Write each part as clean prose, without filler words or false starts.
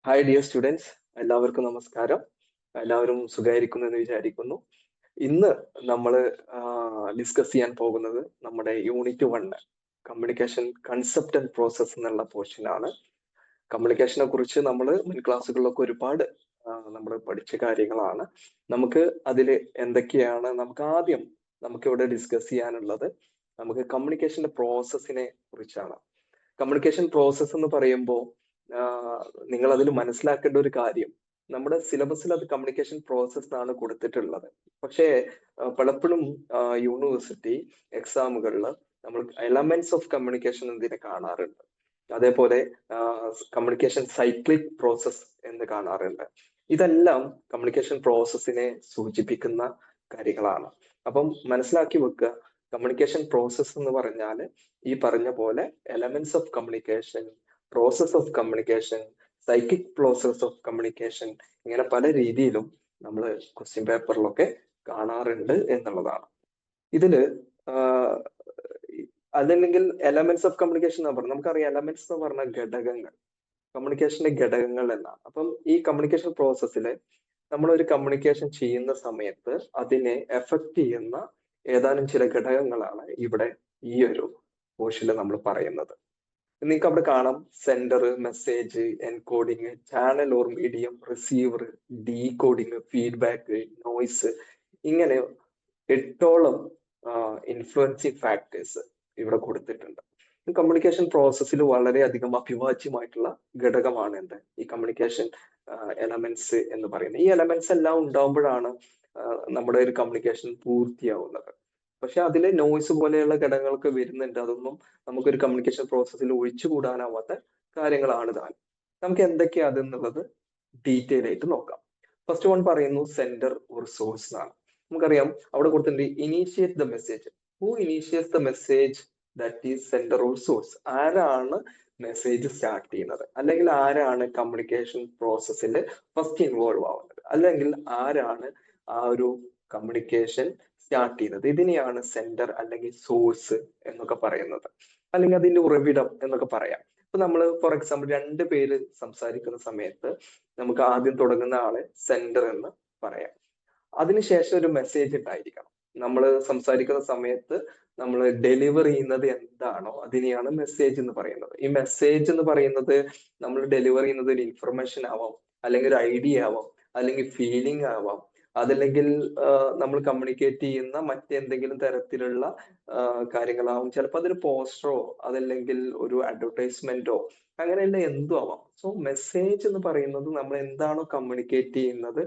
Hi dear students, എല്ലാവർക്കും നമസ്കാരം. എല്ലാവരും സുഖമായിരിക്കുന്നു എന്ന് വിചാരിക്കുന്നു. ഇന്ന് നമ്മൾ ഡിസ്കസ് ചെയ്യാൻ പോകുന്നത് നമ്മുടെ unit 1 communication concept and process എന്നുള്ള പോർഷനാണ്. കമ്മ്യൂണിക്കേഷനെ കുറിച്ച് നമ്മൾ മുൻ ക്ലാസ്സുകളിലൊക്കെ ഒരുപാട് നമ്മൾ പഠിച്ച കാര്യങ്ങളാണ്. നമുക്ക് അതിൽ എന്തൊക്കെയാണ് നമുക്കിവിടെ ഡിസ്കസ് ചെയ്യാനുള്ളത്, നമുക്ക് കമ്മ്യൂണിക്കേഷന്റെ പ്രോസസ്സിനെ കുറിച്ചാണ്. കമ്മ്യൂണിക്കേഷൻ പ്രോസസ്സ് എന്ന് പറയുമ്പോൾ നിങ്ങൾ അതിൽ മനസ്സിലാക്കേണ്ട ഒരു കാര്യം, നമ്മുടെ സിലബസിൽ അത് കമ്മ്യൂണിക്കേഷൻ പ്രോസസ് എന്നാണ് കൊടുത്തിട്ടുള്ളത്. പക്ഷേ പലപ്പോഴും യൂണിവേഴ്സിറ്റി എക്സാമുകളിൽ നമ്മൾ എലമെന്റ്സ് ഓഫ് കമ്മ്യൂണിക്കേഷൻ എന്തിനെ കാണാറുണ്ട്, അതേപോലെ കമ്മ്യൂണിക്കേഷൻ സൈക്ലിക് പ്രോസസ് എന്ന് കാണാറുണ്ട്. ഇതെല്ലാം കമ്മ്യൂണിക്കേഷൻ പ്രോസസ്സിനെ സൂചിപ്പിക്കുന്ന കാര്യങ്ങളാണ്. അപ്പം മനസ്സിലാക്കി വെക്കുക, കമ്മ്യൂണിക്കേഷൻ പ്രോസസ് എന്ന് പറഞ്ഞാൽ ഈ പറഞ്ഞ പോലെ elements of communication, process of communication, cyclic process of communication, ഇങ്ങനെ പല രീതിയിലും നമ്മൾ ക്വസ്റ്റ്യൻ പേപ്പറിലൊക്കെ കാണാറുണ്ട് എന്നുള്ളതാണ്. ഇതില് അതല്ലെങ്കിൽ എലമെന്റ്സ് ഓഫ് കമ്മ്യൂണിക്കേഷൻ എന്ന് പറഞ്ഞാൽ നമുക്കറിയാം, എലമെന്റ്സ് എന്ന് പറഞ്ഞ ഘടകങ്ങൾ, കമ്മ്യൂണിക്കേഷന്റെ ഘടകങ്ങൾ എന്നാണ്. അപ്പം ഈ കമ്മ്യൂണിക്കേഷൻ പ്രോസസ്സില് നമ്മളൊരു കമ്മ്യൂണിക്കേഷൻ ചെയ്യുന്ന സമയത്ത് അതിനെ എഫക്ട് ചെയ്യുന്ന ഏതാനും ചില ഘടകങ്ങളാണ് ഇവിടെ ഈ ഒരു പോർഷനിൽ നമ്മൾ പറയുന്നത്. നിങ്ങൾക്ക് അവിടെ കാണാം sender, message, encoding, channel or medium, receiver, decoding, feedback, noise, ഇങ്ങനെ 8ഓളം ഇൻഫ്ലുവൻസിങ് ഫാക്ടേഴ്സ് ഇവിടെ കൊടുത്തിട്ടുണ്ട്. കമ്മ്യൂണിക്കേഷൻ പ്രോസസ്സിൽ വളരെയധികം അഭിവാജ്യമായിട്ടുള്ള ഘടകമാണ് ഈ കമ്മ്യൂണിക്കേഷൻ എലമെന്റ്സ് എന്ന് പറയുന്നത്. ഈ എലമെന്റ്സ് എല്ലാം ഉണ്ടാകുമ്പോഴാണ് നമ്മുടെ ഒരു കമ്മ്യൂണിക്കേഷൻ പൂർത്തിയാവുന്നത്. പക്ഷെ അതിൽ നോയ്സ് പോലെയുള്ള ഘടകങ്ങളൊക്കെ വരുന്നുണ്ട്. അതൊന്നും നമുക്കൊരു കമ്മ്യൂണിക്കേഷൻ പ്രോസസ്സിൽ ഒഴിച്ചുകൂടാനാവാത്ത കാര്യങ്ങളാണ് താൻ. നമുക്ക് എന്തൊക്കെയാ അതെന്നുള്ളത് ഡീറ്റെയിൽ ആയിട്ട് നോക്കാം. ഫസ്റ്റ് വൺ പറയുന്നു സെൻഡർ ഓർ സോഴ്സ് എന്നാണ്. നമുക്കറിയാം അവിടെ കൊടുത്തിട്ടുണ്ട് initiate the message. Who initiate the message, that is sender or source. ആരാണ് മെസ്സേജ് സ്റ്റാർട്ട് ചെയ്യുന്നത്, അല്ലെങ്കിൽ ആരാണ് കമ്മ്യൂണിക്കേഷൻ പ്രോസസ്സിൽ ഫസ്റ്റ് ഇൻവോൾവ് ആവുന്നത്, അല്ലെങ്കിൽ ആരാണ് ആ ഒരു കമ്മ്യൂണിക്കേഷൻ സ്റ്റാർട്ട് ചെയ്യുന്നത്, ഇതിനെയാണ് സെൻഡർ അല്ലെങ്കിൽ സോഴ്സ് എന്നൊക്കെ പറയുന്നത്, അല്ലെങ്കിൽ അതിന്റെ ഉറവിടം എന്നൊക്കെ പറയാം. ഇപ്പൊ നമ്മൾ ഫോർ എക്സാമ്പിൾ 2 പേര് സംസാരിക്കുന്ന സമയത്ത് നമുക്ക് ആദ്യം തുടങ്ങുന്ന ആളെ സെൻഡർ എന്ന് പറയാം. അതിനുശേഷം ഒരു മെസ്സേജ് ഉണ്ടായിരിക്കണം. നമ്മൾ സംസാരിക്കുന്ന സമയത്ത് നമ്മൾ ഡെലിവർ ചെയ്യുന്നത് എന്താണോ അതിനെയാണ് മെസ്സേജ് എന്ന് പറയുന്നത്. ഈ മെസ്സേജ് എന്ന് പറയുന്നത് നമ്മൾ ഡെലിവർ ചെയ്യുന്നത് ഒരു ഇൻഫർമേഷൻ ആവാം, അല്ലെങ്കിൽ ഒരു ഐഡിയ ആവാം, അല്ലെങ്കിൽ ഫീലിംഗ് ആവാം, അതല്ലെങ്കിൽ നമ്മൾ കമ്മ്യൂണിക്കേറ്റ് ചെയ്യുന്ന മറ്റെന്തെങ്കിലും തരത്തിലുള്ള കാര്യങ്ങളാവും. ചിലപ്പോൾ അതൊരു പോസ്റ്ററോ അതല്ലെങ്കിൽ ഒരു അഡ്വർടൈസ്മെന്റോ അങ്ങനെയല്ല എന്തും ആവാം. സോ മെസ്സേജ് എന്ന് പറയുന്നത് നമ്മൾ എന്താണോ കമ്മ്യൂണിക്കേറ്റ് ചെയ്യുന്നത്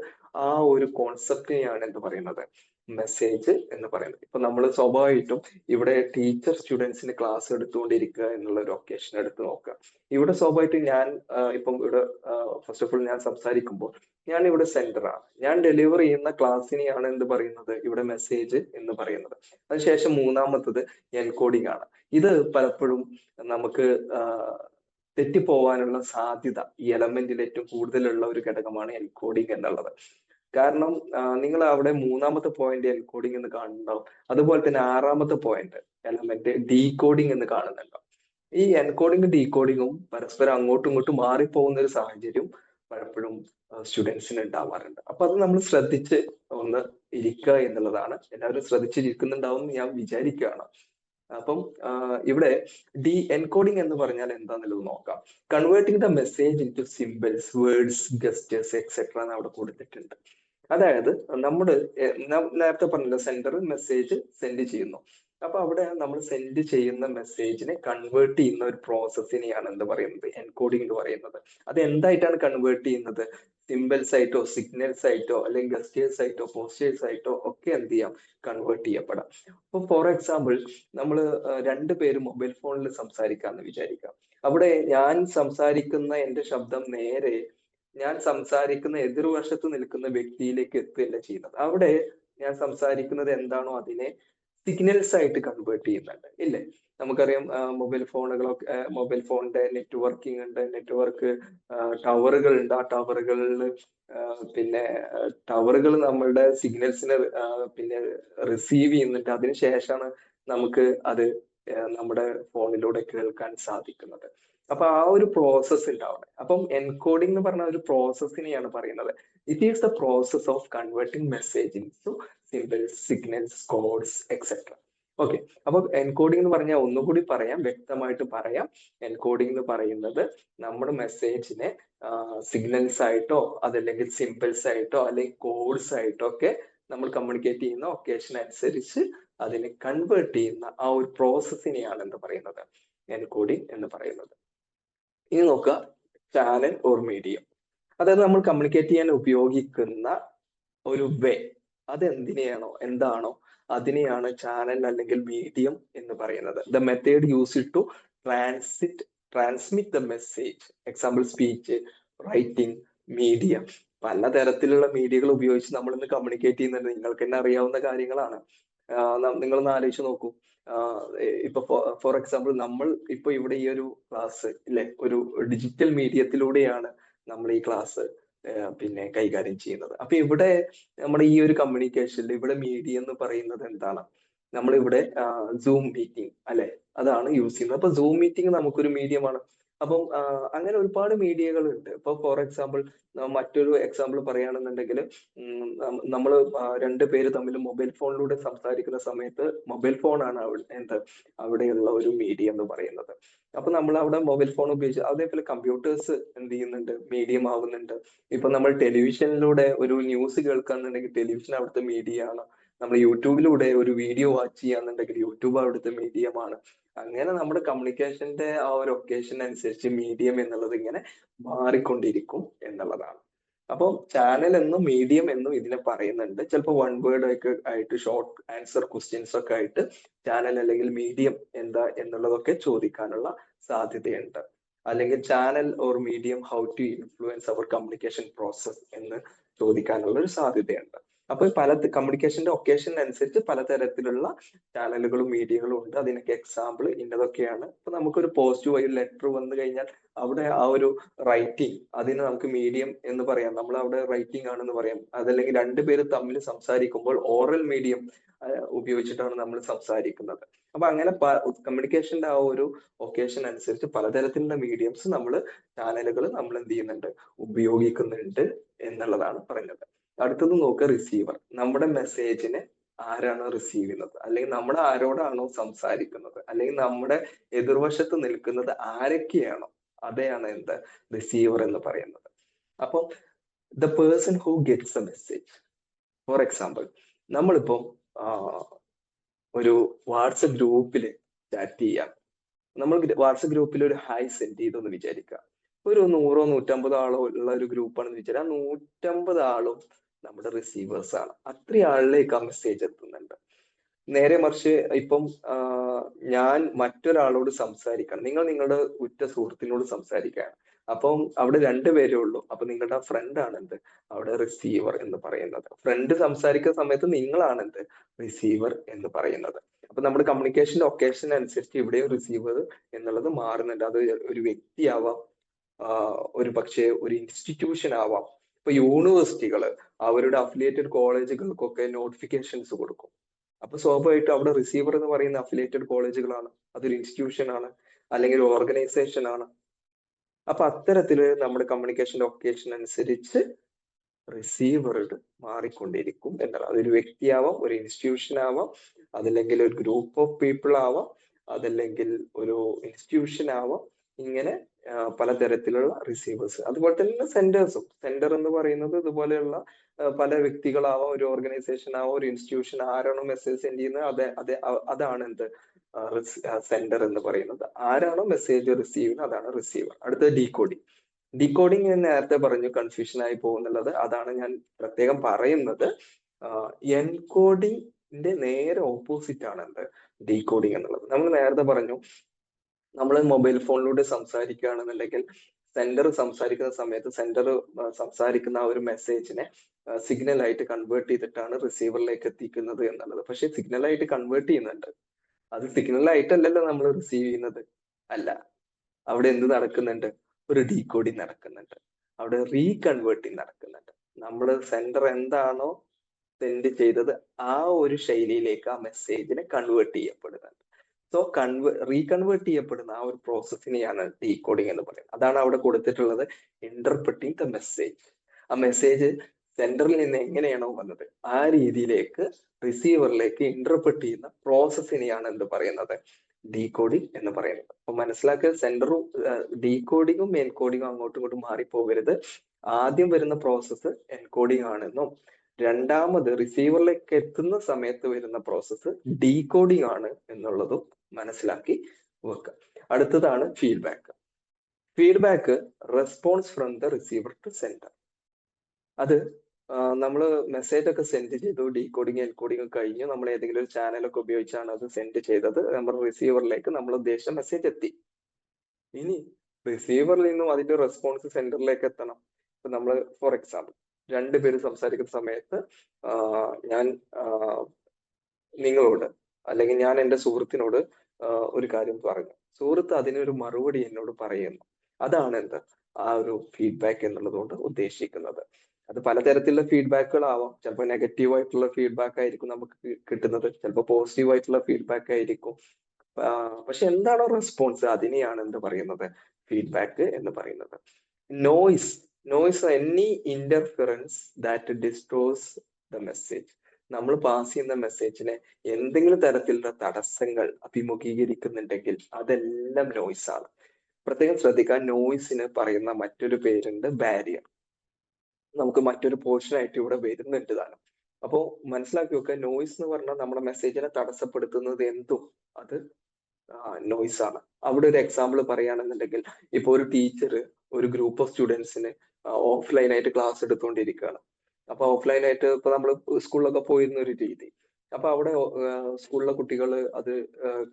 ആ ഒരു കോൺസെപ്റ്റിനെയാണ് എന്ത് പറയുന്നത്, മെസ്സേജ് എന്ന് പറയുന്നത്. ഇപ്പൊ നമ്മൾ സ്വാഭാവികമായിട്ടും ഇവിടെ ടീച്ചർ സ്റ്റുഡൻസിന് ക്ലാസ് എടുത്തുകൊണ്ടിരിക്കുക എന്നുള്ള ഒരു ഒക്കേഷൻ എടുത്ത് നോക്കുക. ഇവിടെ സ്വാഭാവികമായിട്ടും ഞാൻ ഇപ്പം ഇവിടെ ഫസ്റ്റ് ഓഫ് ഓൾ ഞാൻ സംസാരിക്കുമ്പോൾ ഞാൻ ഇവിടെ സെന്ററാണ്. ഞാൻ ഡെലിവർ ചെയ്യുന്ന ക്ലാസ്സിനെയാണ് എന്ത് പറയുന്നത്, ഇവിടെ മെസ്സേജ് എന്ന് പറയുന്നത്. അതിനുശേഷം മൂന്നാമത്തത് എൻകോഡിംഗ് ആണ്. ഇത് പലപ്പോഴും നമുക്ക് തെറ്റിപ്പോവാനുള്ള സാധ്യത ഈ എലമെന്റിൽ ഏറ്റവും കൂടുതലുള്ള ഒരു ഘടകമാണ് എൻകോഡിംഗ് എന്നുള്ളത്. കാരണം നിങ്ങൾ അവിടെ മൂന്നാമത്തെ പോയിന്റ് എൻകോഡിംഗ് എന്ന് കാണുന്നുണ്ടാവും. അതുപോലെ തന്നെ 6ാമത്തെ പോയിന്റ് എലമെന്റ് ഡീകോഡിംഗ് എന്ന് കാണുന്നുണ്ടാവും. ഈ എൻകോഡിംഗും ഡീകോഡിങ്ങും പരസ്പരം അങ്ങോട്ടും ഇങ്ങോട്ടും മാറിപ്പോകുന്ന ഒരു സാഹചര്യം പലപ്പോഴും സ്റ്റുഡൻസിന് ഉണ്ടാവാറുണ്ട്. അപ്പൊ അത് നമ്മൾ ശ്രദ്ധിച്ച് ഒന്ന് ഇരിക്കുക എന്നുള്ളതാണ്. എല്ലാവരും ശ്രദ്ധിച്ചിരിക്കുന്നുണ്ടാവും ഞാൻ വിചാരിക്കുകയാണ്. അപ്പം ഇവിടെ എൻകോഡിംഗ് എന്ന് പറഞ്ഞാൽ എന്താന്നുള്ളത് നോക്കാം. Converting the message into symbols, words, gestures etcetera എന്ന് അവിടെ കൊടുത്തിട്ടുണ്ട്. അതായത് നമ്മള് നേരത്തെ പറഞ്ഞല്ലോ, സെൻഡർ മെസ്സേജ് സെൻഡ് ചെയ്യുന്നു. അപ്പൊ അവിടെ നമ്മൾ സെൻഡ് ചെയ്യുന്ന മെസ്സേജിനെ കൺവേർട്ട് ചെയ്യുന്ന ഒരു പ്രോസസ്സിനെയാണ് എന്ത് പറയുന്നത്, എൻകോഡിംഗ് എന്ന് പറയുന്നത്. അത് എന്തായിട്ടാണ് കൺവേർട്ട് ചെയ്യുന്നത്, സിംബൽസ് ആയിട്ടോ സിഗ്നൽസ് ആയിട്ടോ അല്ലെങ്കിൽ ഗസ്റ്റേഴ്സ് ആയിട്ടോ പോസ്റ്റേഴ്സ് ആയിട്ടോ ഒക്കെ എന്ത് ചെയ്യാം, കൺവേർട്ട് ചെയ്യപ്പെടാം. അപ്പൊ ഫോർ എക്സാമ്പിൾ നമ്മൾ 2 പേര് മൊബൈൽ ഫോണിൽ സംസാരിക്കാന്ന് വിചാരിക്കാം. അവിടെ ഞാൻ സംസാരിക്കുന്ന എന്റെ ശബ്ദം നേരെ ഞാൻ സംസാരിക്കുന്ന എതിർവശത്ത് നിൽക്കുന്ന വ്യക്തിയിലേക്ക് എത്തുകയല്ല ചെയ്യുന്നത്. അവിടെ ഞാൻ സംസാരിക്കുന്നത് എന്താണോ അതിനെ സിഗ്നൽസ് ആയിട്ട് കൺവേർട്ട് ചെയ്യുന്നുണ്ട്, ഇല്ലേ? നമുക്കറിയാം മൊബൈൽ ഫോണിന്റെ നെറ്റ്വർക്കിംഗ് ഉണ്ട്, നെറ്റ്വർക്ക് ടവറുകൾ ഉണ്ട്. ആ ടവറുകളിൽ പിന്നെ ടവറുകൾ നമ്മളുടെ സിഗ്നൽസിനെ പിന്നെ റിസീവ് ചെയ്യുന്നുണ്ട്. അതിനുശേഷമാണ് നമുക്ക് അത് നമ്മുടെ ഫോണിലൂടെ കേൾക്കാൻ സാധിക്കുന്നത്. അപ്പൊ ആ ഒരു പ്രോസസ്സ് ഉണ്ടാവണം. അപ്പം എൻകോഡിംഗ് എന്ന് പറഞ്ഞ ഒരു പ്രോസസ്സിനെയാണ് പറയുന്നത്. It is the process of converting message into symbols, signals, codes etcetera. Okay, അപ്പൊ എൻകോഡിംഗ് എന്ന് പറഞ്ഞാൽ ഒന്നുകൂടി പറയാം, വ്യക്തമായിട്ട് പറയാം. എൻകോഡിംഗ് എന്ന് പറയുന്നത് നമ്മുടെ മെസ്സേജിനെ സിഗ്നൽസ് ആയിട്ടോ അതല്ലെങ്കിൽ സിമ്പിൾസ് ആയിട്ടോ അല്ലെങ്കിൽ കോഡ്സ് ആയിട്ടോ ഒക്കെ നമ്മൾ കമ്മ്യൂണിക്കേറ്റ് ചെയ്യുന്ന ഒക്കേഷൻ അനുസരിച്ച് അതിനെ കൺവേർട്ട് ചെയ്യുന്ന ആ ഒരു പ്രോസസ്സിനെയാണ് എന്ത് പറയുന്നത്, എൻകോഡിംഗ് എന്ന് പറയുന്നത്. ഇനി നോക്കുക, ചാനൽ ഓർ മീഡിയം. അതായത് നമ്മൾ കമ്മ്യൂണിക്കേറ്റ് ചെയ്യാൻ ഉപയോഗിക്കുന്ന ഒരു വേ, അതെന്തിനെയാണോ എന്താണോ അതിനെയാണ് ചാനൽ അല്ലെങ്കിൽ മീഡിയം എന്ന് പറയുന്നത്. The method used to transmit the message. Example speech, writing, medium. പലതരത്തിലുള്ള മീഡിയകൾ ഉപയോഗിച്ച് നമ്മൾ ഇന്ന് കമ്മ്യൂണിക്കേറ്റ് ചെയ്യുന്നുണ്ട്. നിങ്ങൾക്ക് തന്നെ അറിയാവുന്ന കാര്യങ്ങളാണ്. നിങ്ങളൊന്ന് ആലോചിച്ച് നോക്കൂ. ഇപ്പൊ ഫോർ എക്സാമ്പിൾ നമ്മൾ ഇപ്പൊ ഇവിടെ ഈ ഒരു ക്ലാസ് ഇല്ലേ, ഒരു ഡിജിറ്റൽ മീഡിയത്തിലൂടെയാണ് നമ്മൾ ഈ ക്ലാസ് പിന്നെ കൈകാര്യം ചെയ്യുന്നത്. അപ്പൊ ഇവിടെ നമ്മുടെ ഈ ഒരു കമ്മ്യൂണിക്കേഷനിൽ ഇവിടെ മീഡിയ എന്ന് പറയുന്നത് എന്താണ്? നമ്മളിവിടെ സൂം മീറ്റിംഗ് അല്ലെ, അതാണ് യൂസ് ചെയ്യുന്നത്. അപ്പൊ സൂം മീറ്റിംഗ് നമുക്കൊരു മീഡിയമാണ്. അപ്പം അങ്ങനെ ഒരുപാട് മീഡിയകൾ ഉണ്ട്. ഇപ്പൊ ഫോർ എക്സാമ്പിൾ മറ്റൊരു എക്സാമ്പിൾ പറയുകയാണെന്നുണ്ടെങ്കിൽ നമ്മൾ രണ്ടുപേര് തമ്മിൽ മൊബൈൽ ഫോണിലൂടെ സംസാരിക്കുന്ന സമയത്ത് മൊബൈൽ ഫോണാണ് അവിടെയുള്ള ഒരു മീഡിയ എന്ന് പറയുന്നത്. അപ്പൊ നമ്മൾ അവിടെ മൊബൈൽ ഫോൺ ഉപയോഗിച്ച്, അതേപോലെ കമ്പ്യൂട്ടേഴ്സ് എന്ത് ചെയ്യുന്നുണ്ട്, മീഡിയം ആവുന്നുണ്ട്. ഇപ്പൊ നമ്മൾ ടെലിവിഷനിലൂടെ ഒരു ന്യൂസ് കേൾക്കാന്നുണ്ടെങ്കിൽ ടെലിവിഷൻ അവിടുത്തെ മീഡിയ ആണ്. നമ്മൾ യൂട്യൂബിലൂടെ ഒരു വീഡിയോ വാച്ച് ചെയ്യാന്നുണ്ടെങ്കിൽ യൂട്യൂബ് അവിടുത്തെ മീഡിയമാണ്. അങ്ങനെ നമ്മുടെ കമ്മ്യൂണിക്കേഷന്റെ ആ ഒരു ഒക്കേഷൻ അനുസരിച്ച് മീഡിയം എന്നുള്ളത് ഇങ്ങനെ മാറിക്കൊണ്ടിരിക്കും എന്നുള്ളതാണ്. അപ്പോൾ ചാനൽ എന്നും മീഡിയം എന്നും ഇതിനെ പറയുന്നുണ്ട്. ചിലപ്പോൾ വൺ വേർഡ് ഒക്കെ ആയിട്ട് ഷോർട്ട് ആൻസർ ക്വസ്റ്റ്യൻസ് ഒക്കെ ആയിട്ട് ചാനൽ അല്ലെങ്കിൽ മീഡിയം എന്താ എന്നുള്ളതൊക്കെ ചോദിക്കാനുള്ള സാധ്യതയുണ്ട്. അല്ലെങ്കിൽ channel or medium how to influence our communication process എന്ന് ചോദിക്കാനുള്ള ഒരു സാധ്യതയുണ്ട്. അപ്പൊ പല കമ്മ്യൂണിക്കേഷന്റെ ഒക്കേഷൻ അനുസരിച്ച് പലതരത്തിലുള്ള ചാനലുകളും മീഡിയകളും ഉണ്ട്. അതിനൊക്കെ എക്സാമ്പിൾ ഇന്നതൊക്കെയാണ്. ഇപ്പൊ നമുക്കൊരു പോസിറ്റീവ് ആയി ലെറ്റർ വന്നു കഴിഞ്ഞാൽ അവിടെ ആ ഒരു റൈറ്റിംഗ്, അതിന് നമുക്ക് മീഡിയം എന്ന് പറയാം. നമ്മൾ അവിടെ റൈറ്റിംഗ് ആണെന്ന് പറയാം. അതല്ലെങ്കിൽ രണ്ടുപേര് തമ്മിൽ സംസാരിക്കുമ്പോൾ ഓറൽ മീഡിയം ഉപയോഗിച്ചിട്ടാണ് നമ്മൾ സംസാരിക്കുന്നത്. അപ്പൊ അങ്ങനെ കമ്മ്യൂണിക്കേഷന്റെ ആ ഒരു ഒക്കേഷൻ അനുസരിച്ച് പലതരത്തിലുള്ള മീഡിയംസ് ചാനലുകൾ നമ്മൾ എന്ത് ചെയ്യുന്നുണ്ട്, ഉപയോഗിക്കുന്നുണ്ട് എന്നുള്ളതാണ് പറഞ്ഞത്. അടുത്തത് നോക്കുക, റിസീവർ. നമ്മുടെ മെസ്സേജിനെ ആരാണോ റിസീവ് ചെയ്യുന്നത്, അല്ലെങ്കിൽ നമ്മൾ ആരോടാണോ സംസാരിക്കുന്നത്, അല്ലെങ്കിൽ നമ്മുടെ എതിർവശത്ത് നിൽക്കുന്നത് ആരൊക്കെയാണോ അതെയാണ് എന്ത്, റിസീവർ എന്ന് പറയുന്നത്. അപ്പൊ the person who gets A message. For example നമ്മളിപ്പം ഒരു വാട്സപ്പ് ഗ്രൂപ്പിൽ ചാറ്റ് ചെയ്യാം. നമ്മൾ വാട്സപ്പ് ഗ്രൂപ്പിൽ ഒരു ഹായ് സെൻഡ് ചെയ്തെന്ന് വിചാരിക്കുക. ഒരു 100 150 ആളോ ഉള്ള ഒരു ഗ്രൂപ്പാണെന്ന് വിചാരിച്ചാൽ ആ 150 ആളും നമ്മുടെ റിസീവേഴ്സ് ആണ്. അത്രയും ആളിലേക്ക് ആ മെസ്സേജ് എത്തുന്നുണ്ട്. നേരെ മറിച്ച് ഇപ്പം ഞാൻ മറ്റൊരാളോട് സംസാരിക്കണം, നിങ്ങൾ നിങ്ങളുടെ ഉറ്റ സുഹൃത്തിനോട് സംസാരിക്കുകയാണ്. അപ്പം അവിടെ രണ്ടുപേരേ ഉള്ളൂ. അപ്പൊ നിങ്ങളുടെ ഫ്രണ്ട് ആണ് എന്ത്, അവിടെ റിസീവർ എന്ന് പറയുന്നത്. ഫ്രണ്ട് സംസാരിക്കുന്ന സമയത്ത് നിങ്ങളാണ് എന്ത്, റിസീവർ എന്ന് പറയുന്നത്. അപ്പൊ നമ്മുടെ കമ്മ്യൂണിക്കേഷന്റെ ഒക്കേഷൻ അനുസരിച്ച് ഇവിടെയും റിസീവർ എന്നുള്ളത് മാറുന്നുണ്ട്. അത് ഒരു വ്യക്തിയാവാം, ഒരു പക്ഷേ ഒരു ഇൻസ്റ്റിറ്റ്യൂഷൻ ആവാം. ഇപ്പൊ യൂണിവേഴ്സിറ്റികള് അവരുടെ അഫിലിയേറ്റഡ് കോളേജുകൾക്കൊക്കെ നോട്ടിഫിക്കേഷൻസ് കൊടുക്കും. അപ്പൊ സ്വാഭാവികമായിട്ടും അവിടെ റിസീവർ എന്ന് പറയുന്ന അഫിലിയേറ്റഡ് കോളേജുകളാണ്, അതൊരു ഇൻസ്റ്റിറ്റ്യൂഷൻ ആണ് അല്ലെങ്കിൽ ഓർഗനൈസേഷൻ ആണ്. അപ്പൊ അത്തരത്തില് നമ്മുടെ കമ്മ്യൂണിക്കേഷന്റെ ഒക്കേഷൻ അനുസരിച്ച് റിസീവറുകൾ മാറിക്കൊണ്ടിരിക്കും എന്നതാണ്. അതൊരു വ്യക്തിയാവാം, ഒരു ഇൻസ്റ്റിറ്റ്യൂഷൻ ആവാം, അതല്ലെങ്കിൽ ഒരു ഗ്രൂപ്പ് ഓഫ് പീപ്പിൾ ആവാം, അതല്ലെങ്കിൽ ഒരു ഇൻസ്റ്റിറ്റ്യൂഷൻ ആവാം. ഇങ്ങനെ പലതരത്തിലുള്ള റിസീവേഴ്സ്. അതുപോലെ തന്നെ സെൻഡേഴ്സും. സെൻഡർ എന്ന് പറയുന്നത് ഇതുപോലെയുള്ള പല വ്യക്തികളാവാം, ഒരു ഓർഗനൈസേഷൻ ആവാം, ഒരു ഇൻസ്റ്റിറ്റ്യൂഷൻ. ആരാണോ മെസ്സേജ് സെൻഡ് ചെയ്യുന്നത് അതാണ് എന്ത്, സെൻഡർ എന്ന് പറയുന്നത്. ആരാണോ മെസ്സേജ് റിസീവ് ചെയ്യുന്നത് അതാണ് റിസീവർ. അടുത്തത് ഡീകോഡിങ്. ഡീകോഡിങ് ഞാൻ നേരത്തെ പറഞ്ഞു കൺഫ്യൂഷൻ ആയി പോകുന്നുള്ളത്, അതാണ് ഞാൻ പ്രത്യേകം പറയുന്നത്. എൻകോഡിങ്ങിന്റെ നേരെ ഓപ്പോസിറ്റ് ആണ് എന്ത്, ഡീകോഡിങ് എന്നുള്ളത്. നമ്മൾ നേരത്തെ പറഞ്ഞു, നമ്മൾ മൊബൈൽ ഫോണിലൂടെ സംസാരിക്കുകയാണെന്നുണ്ടെങ്കിൽ സെൻഡർ സംസാരിക്കുന്ന സമയത്ത് സെൻഡർ സംസാരിക്കുന്ന ആ ഒരു മെസ്സേജിനെ സിഗ്നൽ ആയിട്ട് കൺവേർട്ട് ചെയ്തിട്ടാണ് റിസീവറിലേക്ക് എത്തിക്കുന്നത് എന്നുള്ളത്. പക്ഷെ സിഗ്നൽ ആയിട്ട് കൺവേർട്ട് ചെയ്യുന്നുണ്ട്, അത് സിഗ്നൽ ആയിട്ടല്ലല്ലോ നമ്മൾ റിസീവ് ചെയ്യുന്നത്. അല്ല, അവിടെ എന്ത് നടക്കുന്നുണ്ട്, ഒരു ഡീകോഡിങ് നടക്കുന്നുണ്ട്, അവിടെ റീകൺവേർട്ടിങ് നടക്കുന്നുണ്ട്. നമ്മൾ സെൻഡർ എന്താണോ സെൻഡ് ചെയ്തത് ആ ഒരു ശൈലിയിലേക്ക് ആ മെസ്സേജിനെ കൺവേർട്ട് ചെയ്യപ്പെടുന്നുണ്ട്. സോ റീകൺവേർട്ട് ചെയ്യപ്പെടുന്ന ആ ഒരു പ്രോസസ്സിനെയാണ് ഡീകോഡിംഗ് എന്ന് പറയുന്നത്. അതാണ് അവിടെ കൊടുത്തിട്ടുള്ളത്, ഇന്റർപ്രറ്റിംഗ് ദ മെസ്സേജ്. ആ മെസ്സേജ് സെൻഡറിൽ നിന്ന് എങ്ങനെയാണോ വന്നത് ആ രീതിയിലേക്ക് റിസീവറിലേക്ക് ഇന്റർപ്രറ്റ് ചെയ്യുന്ന പ്രോസസ്സിനെയാണ് എന്ത് പറയുന്നത്, ഡീകോഡിംഗ് എന്ന് പറയുന്നത്. അപ്പൊ മനസ്സിലാക്കുക, സെൻഡറും ഡീകോഡിങ്ങും എൻകോഡിങ്ങും അങ്ങോട്ടും ഇങ്ങോട്ടും മാറിപ്പോകരുത്. ആദ്യം വരുന്ന പ്രോസസ്സ് എൻകോഡിംഗ് ആണെന്നും രണ്ടാമത് റിസീവറിലേക്ക് എത്തുന്ന സമയത്ത് വരുന്ന പ്രോസസ്സ് ഡീകോഡിംഗ് ആണ് എന്നുള്ളതും മനസ്സിലാക്കി വെക്കുക. അടുത്തതാണ് feedback. Feedback response from the receiver to sender. അത് നമ്മൾ മെസ്സേജ് ഒക്കെ സെൻഡ് ചെയ്തു, ഡീകോഡിങ് എൻകോഡിങ് കഴിഞ്ഞു, നമ്മൾ ഏതെങ്കിലും ഒരു ചാനലൊക്കെ ഉപയോഗിച്ചാണ് അത് സെൻഡ് ചെയ്തത്, നമ്മുടെ റിസീവറിലേക്ക് നമ്മൾ ഉദ്ദേശിച്ച മെസ്സേജ് എത്തി. ഇനി റിസീവറിൽ നിന്നും അതിന്റെ റെസ്പോൺസ് സെൻഡറിലേക്ക് എത്തണം. ഇപ്പൊ നമ്മൾ ഫോർ എക്സാമ്പിൾ രണ്ടുപേര് സംസാരിക്കുന്ന സമയത്ത് ഞാൻ നിങ്ങളോട് അല്ലെങ്കിൽ ഞാൻ എൻ്റെ സുഹൃത്തിനോട് ഒരു കാര്യം പറഞ്ഞു, സുഹൃത്ത് അതിനൊരു മറുപടി എന്നോട് പറയുന്നു. അതാണ് എന്ത് ആ ഒരു ഫീഡ്ബാക്ക് എന്നുള്ളതുകൊണ്ട് ഉദ്ദേശിക്കുന്നത്. അത് പലതരത്തിലുള്ള ഫീഡ്ബാക്കുകളാവാം. ചിലപ്പോൾ നെഗറ്റീവ് ആയിട്ടുള്ള ഫീഡ്ബാക്ക് ആയിരിക്കും നമുക്ക് കിട്ടുന്നത്, ചിലപ്പോൾ പോസിറ്റീവ് ആയിട്ടുള്ള ഫീഡ്ബാക്ക് ആയിരിക്കും. പക്ഷെ എന്താണോ റെസ്പോൺസ് അതിനെയാണ് എന്ത് പറയുന്നത്, ഫീഡ്ബാക്ക് എന്ന് പറയുന്നത്. Noise any interference that destroys the message. നമ്മൾ പാസ് ചെയ്യുന്ന മെസ്സേജിനെ എന്തെങ്കിലും തരത്തിലുള്ള തടസ്സങ്ങൾ അഭിമുഖീകരിക്കുന്നുണ്ടെങ്കിൽ അതെല്ലാം നോയ്സ് ആണ്. പ്രത്യേകം ശ്രദ്ധിക്കാൻ, നോയ്സിന് പറയുന്ന മറ്റൊരു പേരുണ്ട് ബാരിയർ. നമുക്ക് മറ്റൊരു പോർഷൻ ആയിട്ട് ഇവിടെ വരുന്നുണ്ട് താനും. അപ്പോ മനസ്സിലാക്കി വെക്കുക, നോയ്സ് എന്ന് പറഞ്ഞാൽ നമ്മുടെ മെസ്സേജിനെ തടസ്സപ്പെടുത്തുന്നത് എന്തും അത് നോയ്സ് ആണ്. അവിടെ ഒരു എക്സാമ്പിൾ പറയുകയാണെന്നുണ്ടെങ്കിൽ, ഇപ്പൊ ഒരു ടീച്ചർ ഒരു ഗ്രൂപ്പ് ഓഫ് സ്റ്റുഡൻസിന് ഓഫ്ലൈൻ ആയിട്ട് ക്ലാസ് എടുത്തുകൊണ്ടിരിക്കുകയാണ്. അപ്പൊ ഓഫ്ലൈൻ ആയിട്ട് ഇപ്പൊ നമ്മൾ സ്കൂളിലൊക്കെ പോയിരുന്ന ഒരു രീതി. അപ്പൊ അവിടെ സ്കൂളിലെ കുട്ടികൾ അത്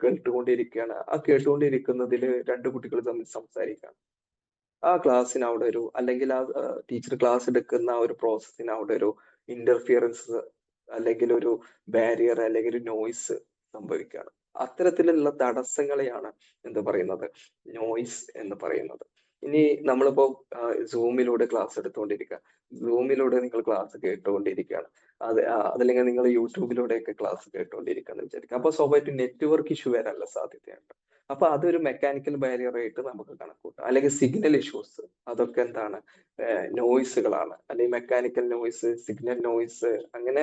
കേട്ടുകൊണ്ടിരിക്കുകയാണ്. ആ കേട്ടുകൊണ്ടിരിക്കുന്നതിൽ രണ്ട് കുട്ടികൾ തമ്മിൽ സംസാരിക്കുകയാണ്. ആ ക്ലാസ്സിന് അവിടെ ഒരു, അല്ലെങ്കിൽ ആ ടീച്ചർ ക്ലാസ് എടുക്കുന്ന ഒരു പ്രോസസ്സിന് അവിടെ ഒരു ഇന്റർഫിയറൻസ് അല്ലെങ്കിൽ ഒരു ബാരിയർ അല്ലെങ്കിൽ ഒരു നോയ്സ് സംഭവിക്കുകയാണ്. അത്തരത്തിലുള്ള തടസ്സങ്ങളെയാണ് എന്ത് പറയുന്നത്, നോയ്സ് എന്ന് പറയുന്നത്. ഇനി നമ്മളിപ്പോ സൂമിലൂടെ ക്ലാസ് എടുത്തുകൊണ്ടിരിക്കുക, സൂമിലൂടെ നിങ്ങൾ ക്ലാസ് കേട്ടുകൊണ്ടിരിക്കുകയാണ്, അതല്ലെങ്കിൽ നിങ്ങൾ യൂട്യൂബിലൂടെയൊക്കെ ക്ലാസ് കേട്ടുകൊണ്ടിരിക്കുകയെന്ന് വിചാരിക്കുക. അപ്പൊ സ്വാഭാവികമായിട്ടും നെറ്റ്വർക്ക് ഇഷ്യൂ വരാനുള്ള സാധ്യതയുണ്ട്. അപ്പൊ അതൊരു മെക്കാനിക്കൽ ബാരിയർ ആയിട്ട് നമുക്ക് കണക്കൂട്ടാം. അല്ലെങ്കിൽ സിഗ്നൽ ഇഷ്യൂസ്, അതൊക്കെ എന്താണ്, നോയ്സുകളാണ്. അല്ലെങ്കിൽ മെക്കാനിക്കൽ നോയ്സ്, സിഗ്നൽ നോയ്സ്. അങ്ങനെ